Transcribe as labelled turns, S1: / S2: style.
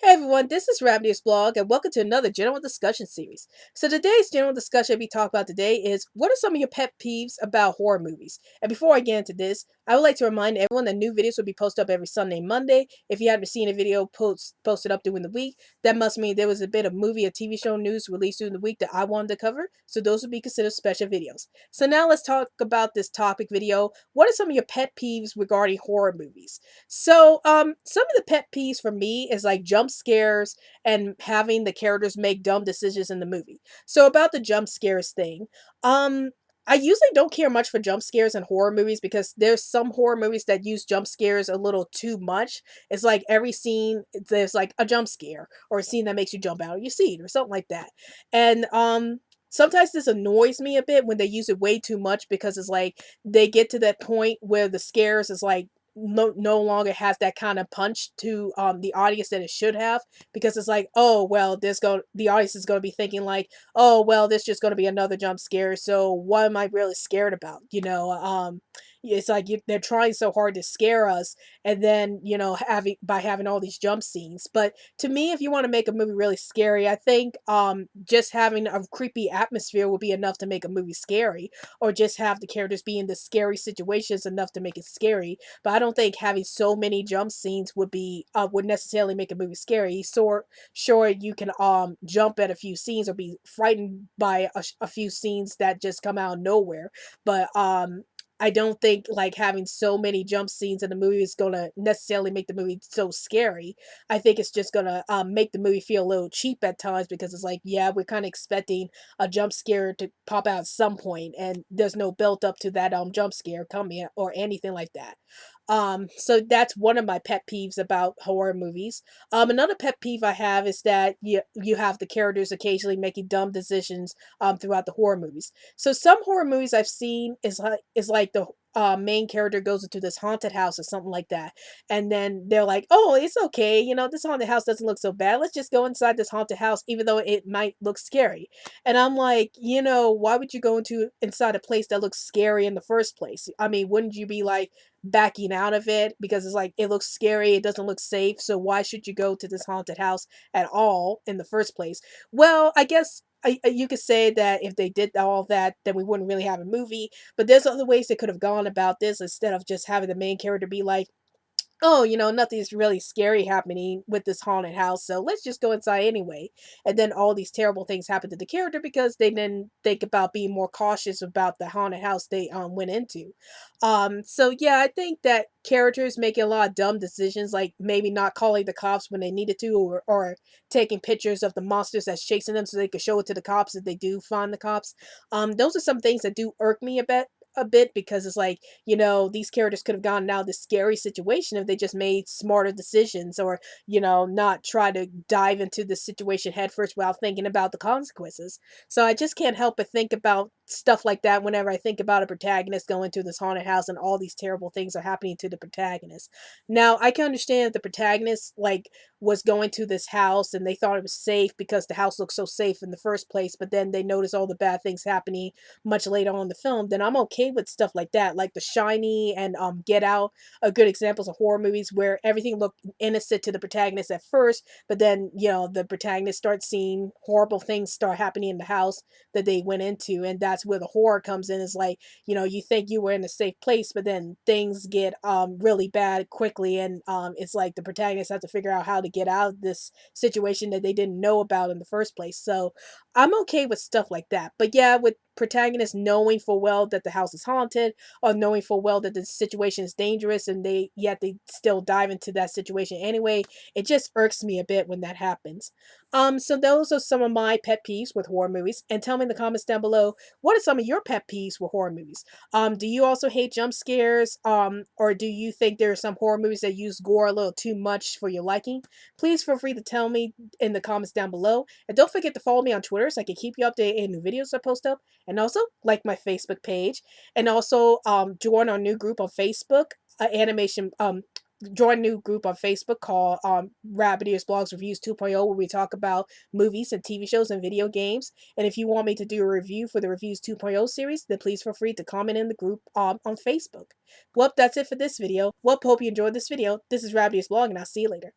S1: Hey everyone, this is Ravenous Blog, and welcome to another general discussion series. So today's general discussion we talk about today is what are some of your pet peeves about horror movies? And before I get into this, I would like to remind everyone that new videos will be posted up every Sunday and Monday. If you haven't seen a video posted up during the week, that must mean there was a bit of movie or TV show news released during the week that I wanted to cover, so those would be considered special videos. So now let's talk about this topic video. What are some of your pet peeves regarding horror movies? Some of the pet peeves for me is like jump scares and having the characters make dumb decisions in the movie. So about the jump scares thing, um, I usually don't care much for jump scares in horror movies because there's some horror movies that use jump scares a little too much. It's like every scene there's like a jump scare or a scene that makes you jump out of your seat or something like that. And sometimes this annoys me a bit when they use it way too much because it's like they get to that point where the scares is like no longer has that kind of punch to the audience that it should have, because it's like, oh well, the audience is going to be thinking like, oh well, this just going to be another jump scare, so what am I really scared about, it's like they're trying so hard to scare us, and then having all these jump scenes. But to me, if you want to make a movie really scary, I think just having a creepy atmosphere would be enough to make a movie scary, or just have the characters be in the scary situations enough to make it scary. But I don't think having so many jump scenes would necessarily make a movie scary. So sure, you can jump at a few scenes or be frightened by a few scenes that just come out of nowhere, but I don't think like having so many jump scenes in the movie is gonna necessarily make the movie so scary. I think it's just gonna make the movie feel a little cheap at times, because it's like, yeah, we're kind of expecting a jump scare to pop out at some point, and there's no build up to that jump scare coming or anything like that. So that's one of my pet peeves about horror movies. Another pet peeve I have is that you have the characters occasionally making dumb decisions throughout the horror movies. So some horror movies I've seen is like the main character goes into this haunted house or something like that, and then they're like, "Oh, it's okay. This haunted house doesn't look so bad. Let's just go inside this haunted house, even though it might look scary." And I'm like, why would you go inside a place that looks scary in the first place? I mean, wouldn't you be like backing out of it because it's like it looks scary, it doesn't look safe, so why should you go to this haunted house at all in the first place? Well, I guess you could say that if they did all that, then we wouldn't really have a movie. But there's other ways they could have gone about this instead of just having the main character be like, oh, nothing's really scary happening with this haunted house, so let's just go inside anyway. And then all these terrible things happen to the character because they didn't think about being more cautious about the haunted house they went into. So yeah, I think that characters making a lot of dumb decisions, like maybe not calling the cops when they needed to, or taking pictures of the monsters that's chasing them so they could show it to the cops if they do find the cops. Those are some things that do irk me a bit, because it's like, these characters could have gotten out of this scary situation if they just made smarter decisions, or, not try to dive into the situation headfirst without thinking about the consequences. So I just can't help but think about stuff like that whenever I think about a protagonist going to this haunted house and all these terrible things are happening to the protagonist. Now, I can understand if the protagonist like was going to this house and they thought it was safe because the house looked so safe in the first place, but then they notice all the bad things happening much later on in the film, then I'm okay with stuff like that. Like The Shiny and Get Out are good examples of horror movies where everything looked innocent to the protagonist at first, but then, the protagonist starts seeing horrible things start happening in the house that they went into, and that's where the horror comes in. Is like, you think you were in a safe place, but then things get really bad quickly, and it's like the protagonist has to figure out how to get out of this situation that they didn't know about in the first place. So I'm okay with stuff like that. But yeah, with protagonists knowing full well that the house is haunted, or knowing full well that the situation is dangerous, and they still dive into that situation anyway, it just irks me a bit when that happens. So those are some of my pet peeves with horror movies. And tell me in the comments down below, what are some of your pet peeves with horror movies? Do you also hate jump scares? Or do you think there are some horror movies that use gore a little too much for your liking? Please feel free to tell me in the comments down below. And don't forget to follow me on Twitter so I can keep you updated on new videos I post up. And also like my Facebook page. And also join our new group on Facebook, animation join a new group on Facebook called Rabbit Ears Blogs Reviews 2.0, where we talk about movies and TV shows and video games. And if you want me to do a review for the Reviews 2.0 series, then please feel free to comment in the group on Facebook. Well, that's it for this video. Well, hope you enjoyed this video. This is Rabbit Ears Blog, and I'll see you later.